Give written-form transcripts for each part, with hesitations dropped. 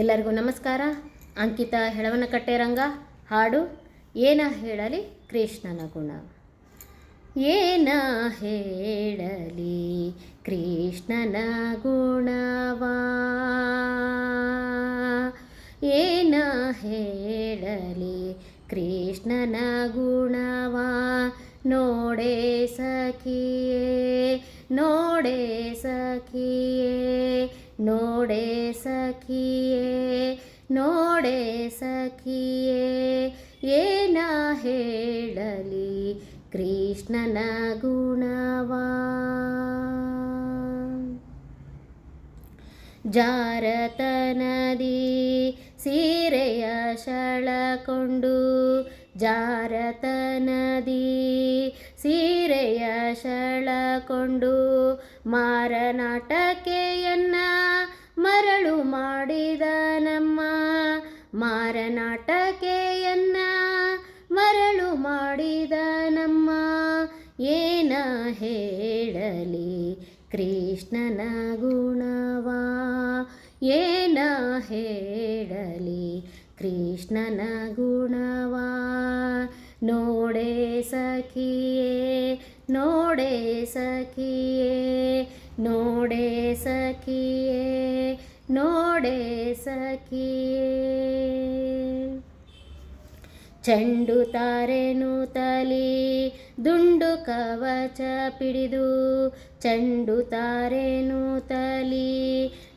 ಎಲ್ಲರಿಗೂ ನಮಸ್ಕಾರ. ಅಂಕಿತ ಹೆಳವನಕಟ್ಟೆರಂಗ ಹಾಡು ಏನ ಹೇಳಲಿ ಕೃಷ್ಣನ ಗುಣ. ಏನ ಹೇಳಲಿ ಕೃಷ್ಣನ ಗುಣವಾ, ಏನ ಹೇಳಲಿ ಕೃಷ್ಣನ ಗುಣವಾ, ನೋಡೆ ಸಖಿಯೇ ನೋಡೆ ಸಖಿಯೇ ನೋಡೆ ಸಖಿಯೇ ನೋಡೆ ಸಖಿಯೇ, ಏನ ಹೇಳಲಿ ಕೃಷ್ಣನ ಗುಣವಾ. ಜಾರತನದಿ ಸೀರೆಯ ಶಳಕೊಂಡು, ಜಾರತನದಿ ಸೀರೆಯ ಶಳಕೊಂಡು, ಮಾರನಾಟಕೆಯನ್ನ ಮರಳು ಮಾಡಿದ ನಮ್ಮ, ಮಾರನಾಟಕೆಯನ್ನ ಮರಳು ಮಾಡಿದ ನಮ್ಮ, ಏನ ಹೇಳಲಿ ಕೃಷ್ಣನ ಗುಣವಾ, ಏನ ಹೇಳಲಿ ಕೃಷ್ಣನ ಗುಣವಾ. ನೋಡೆ ಸಖಿಯೇ ನೋಡೆ ಸಖಿಯೇ ನೋಡೆ ಸಖಿಯೇ ನೋಡೆ ಸಖಿಯೇ, ಚೆಂಡು ತಾರೆನು ತಲಿ ದುಂಡು ಕವಚ ಪಿಡಿದು, ಚೆಂಡು ತಾರೆನು ತಲಿ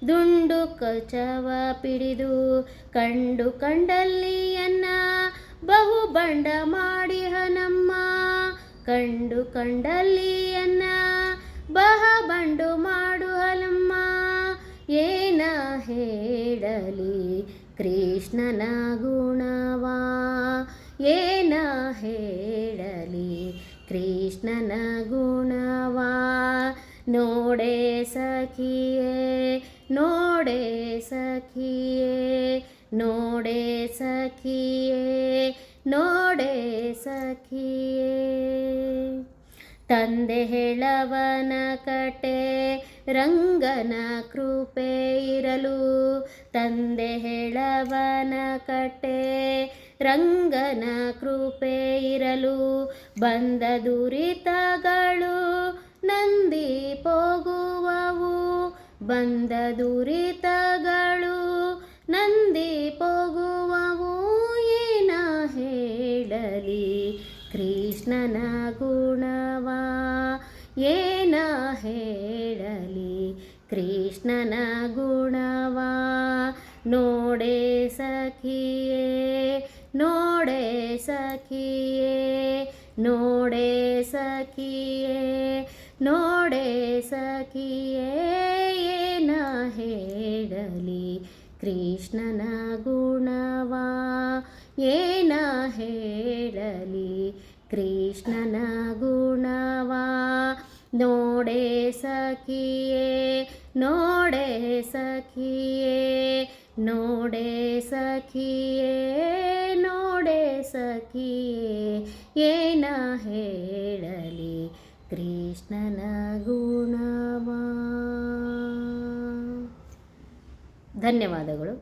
ದುಂಡು ಕವಚವ ಪಿಡಿದು, ಕಂಡು ಕಂಡಲ್ಲಿಯನ್ನ ಬಹು ಬಂಡ ಮಾಡಿಹ ನಮ್ಮ, ಕಂಡು ಕಂಡಲ್ಲಿಯನ್ನ ಬಹ ಬಂಡು ಮಾಡುಹಲಮ್ಮ, ಏನ ಹೇಳಲಿ ಕೃಷ್ಣನ ಗುಣವಾ, ಏನ ಹೇಳಲಿ ಕೃಷ್ಣನ ಗುಣವಾ. ನೋಡೆ ಸಖಿಯೇ ನೋಡೆ ಸಖಿಯೇ ನೋಡೆ ಸಖಿಯೇ ನೋಡೆ ಸಖಿಯೇ, ತಂದೆ ಹೆಳವನ ಕಟ್ಟೆ ರಂಗನ ಕೃಪೆ ಇರಲು, ತಂದೆ ಹೆಳವನ ಕಟ್ಟೆ ರಂಗನ ಕೃಪೆ ಇರಲು, ಬಂದ ದುರಿತಗಳು ನಂದಿ ಹೋಗುವವು, ಬಂದ ದುರಿತಗಳು ನಂದಿ ಹೋಗುವವು, ಏನ ಹೇಳಲಿ ಕೃಷ್ಣನ ಗುಣವಾ, ಏನ ಹೇಳಲಿ ಕೃಷ್ಣನ ಗುಣವಾ. ನೋಡೆ ಸಖಿಯೇ ನೋಡೆ ಸಖಿಯೇ ನೋಡೆ ಸಖಿಯೇ ನೋಡೆ ಸಖಿಯೇ, ಏನ ಹೇಳಲಿ ಕೃಷ್ಣನ ಗುಣವಾ, ಏನ ಹೇಳಲಿ ಕೃಷ್ಣನ ಗುಣವಾ. ನೋಡೆ ಸಖಿಯೇ ನೋಡೆ ಸಖಿಯೇ ನೋಡೆ ಸಖಿಯೇ ನೋಡೆ ಸಖಿಯೇ, ಏನ ಹೇಳಲಿ ಕೃಷ್ಣನ ಗುಣವಾ. ಧನ್ಯವಾದಗಳು.